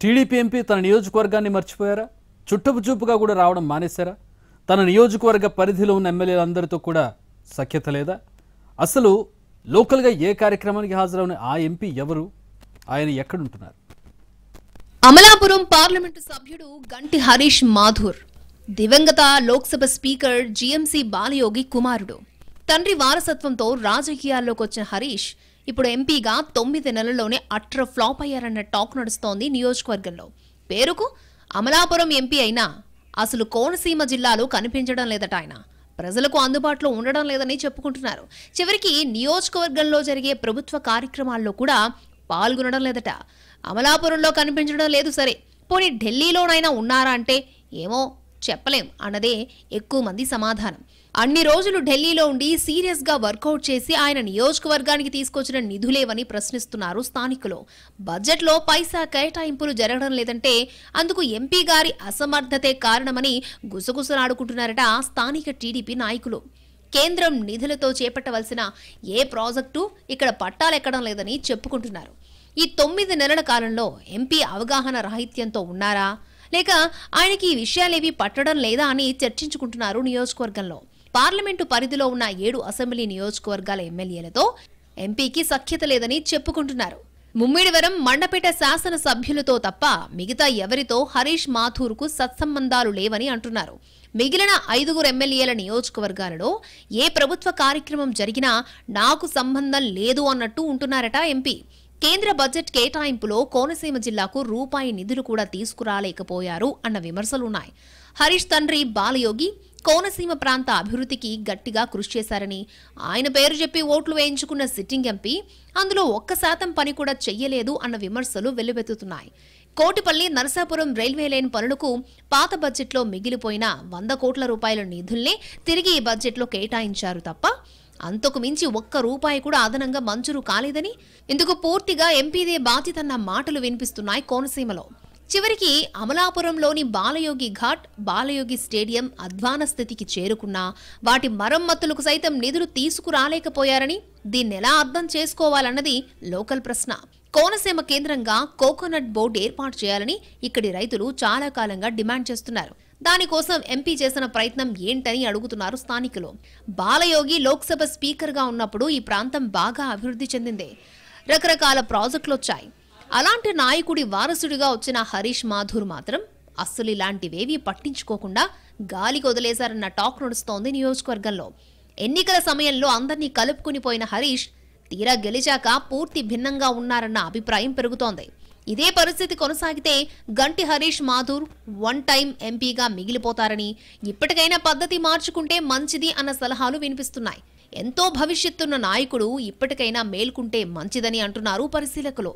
TDP MP తన నియోజకవర్గాన్ని మర్చిపోయారా? చుట్టపు చూపుగా కూడా రావడం మానేశారా? తన నియోజకవర్గ పరిధిలో ఉన్న ఎమ్మెల్యేలందరితో కూడా సఖ్యత లేదా? అసలు లోకల్గా ఏ కార్యక్రమానికి హాజరవున ఆ ఎంపీ ఎవరు? ఆయన ఎక్కడుంటున్నారు? అమలాపురం పార్లమెంటు సభ్యుడు గంటి హరీష్ మాథూర్ దివంగత లోక్సభ స్పీకర్ జీఎంసీ బాలయోగి కుమారుడు. తండ్రి వారసత్వంతో రాజకీయాల్లోకి వచ్చిన హరీష్ ఇప్పుడు ఎంపీగా 9 నెలల్లోనే అట్ర ఫ్లాప్ అయ్యారన్న టాక్ నడుస్తోంది నియోజకవర్గంలో. పేరుకు అమలాపురం ఎంపీ అయినా అసలు కోనసీమ జిల్లాలో కనిపించడం లేదట. ఆయన ప్రజలకు అందుబాటులో ఉండడం లేదని చెప్పుకుంటున్నారు. చివరికి నియోజకవర్గంలో జరిగే ప్రభుత్వ కార్యక్రమాల్లో కూడా పాల్గొనడం లేదట. అమలాపురంలో కనిపించడం లేదు సరే, పోనీ ఢిల్లీలోనైనా ఉన్నారా అంటే ఏమో చెప్పలేం అన్నదే ఎక్కువ మంది సమాధానం. అన్ని రోజులు ఢిల్లీలో ఉండి సీరియస్ గా వర్కౌట్ చేసి ఆయన నియోజకవర్గానికి తీసుకొచ్చిన నిధులేవని ప్రశ్నిస్తున్నారు స్థానికులు. బడ్జెట్లో పైసా కేటాయింపులు జరగడం లేదంటే అందుకు ఎంపీ గారి అసమర్థతే కారణమని గుసగుసలాడుకుంటున్నారట స్థానిక టీడీపీ నాయకులు. కేంద్రం నిధులతో చేపట్టవలసిన ఏ ప్రాజెక్టు ఇక్కడ పట్టాలెక్కడం లేదని చెప్పుకుంటున్నారు. ఈ 9 నెలల కాలంలో ఎంపీ అవగాహన రాహిత్యంతో ఉన్నారా, లేక ఆయనకి ఈ విషయాలేవి పట్టడం లేదా అని చర్చించుకుంటున్నారు నియోజకవర్గంలో. పార్లమెంటు పరిధిలో ఉన్న 7 అసెంబ్లీ నియోజకవర్గాల ఎమ్మెల్యేలతో ఎంపీకి సఖ్యత లేదని చెప్పుకుంటున్నారు. ముమ్మిడివరం, మండపేట శాసన సభ్యులతో తప్ప మిగతా ఎవరితో హరీష్ మాథూర్కు సత్సంబంధాలు లేవని అంటున్నారు. మిగిలిన 5 ఎమ్మెల్యేల నియోజకవర్గాలలో ఏ ప్రభుత్వ కార్యక్రమం జరిగినా నాకు సంబంధం లేదు అన్నట్టు ఉంటున్నారట ఎంపీ. కేంద్ర బడ్జెట్ కేటాయింపులో కోనసీమ జిల్లాకు రూపాయి నిధులు కూడా తీసుకురాలేకపోయారు అన్న విమర్శలున్నాయి. హరీష్ తండ్రి బాలయోగి కోనసీమ ప్రాంత అభివృద్ధికి గట్టిగా కృషి చేశారని, ఆయన పేరు చెప్పి ఓట్లు వేయించుకున్న సిట్టింగ్ ఎంపీ అందులో 1% పని కూడా చెయ్యలేదు అన్న విమర్శలు వెల్లువెత్తుతున్నాయి. కోటిపల్లి నరసాపురం రైల్వే లైన్ పనులకు పాత బడ్జెట్లో మిగిలిపోయిన 100 కోట్ల రూపాయల నిధుల్నే తిరిగి ఈ బడ్జెట్లో కేటాయించారు తప్ప అంతకు మించి 1 రూపాయి కూడా అదనంగా మంజూరు కాలేదని, ఇందుకు పూర్తిగా ఎంపీదే బాధ్యతన్న మాటలు వినిపిస్తున్నాయి కోనసీమలో. చివరికి అమలాపురంలోని బాలయోగి ఘాట్, బాలయోగి స్టేడియం అధ్వాన స్థితికి చేరుకున్నా వాటి మరమ్మతులకు సైతం నిధులు తీసుకురాలేకపోయారని దీన్నెలా అర్థం చేసుకోవాలన్నది లోకల్ ప్రశ్న. కోనసీమ కేంద్రంగా కోకోనట్ బోర్డు ఏర్పాటు చేయాలని ఇక్కడి రైతులు చాలా కాలంగా డిమాండ్ చేస్తున్నారు. దానికోసం ఎంపీ చేసిన ప్రయత్నం ఏంటని అడుగుతున్నారు స్థానికులు. బాలయోగి లోక్సభ స్పీకర్గా ఉన్నప్పుడు ఈ ప్రాంతం బాగా అభివృద్ధి చెందింది. రకరకాల ప్రాజెక్టులొచ్చాయి. అలాంటి నాయకుడి వారసుడిగా వచ్చిన హరీష్ మాథూర్ మాత్రం అస్సలు ఇలాంటివేవీ పట్టించుకోకుండా గాలికి వదిలేశారన్న టాక్ నడుస్తోంది నియోజకవర్గంలో. ఎన్నికల సమయంలో అందరినీ కలుపుకునిపోయిన హరీష్ తీరా గెలిచాక పూర్తి భిన్నంగా ఉన్నారన్న అభిప్రాయం పెరుగుతోంది. ఇదే పరిస్థితి కొనసాగితే గంటి హరీష్ మాథూర్ 1 టైం ఎంపీగా మిగిలిపోతారని, ఇప్పటికైనా పద్ధతి మార్చుకుంటే మంచిది అన్న సలహాలు వినిపిస్తున్నాయి. ఎంతో భవిష్యత్తున్న నాయకుడు ఇప్పటికైనా మేల్కుంటే మంచిదని అంటున్నారు పరిశీలకులు.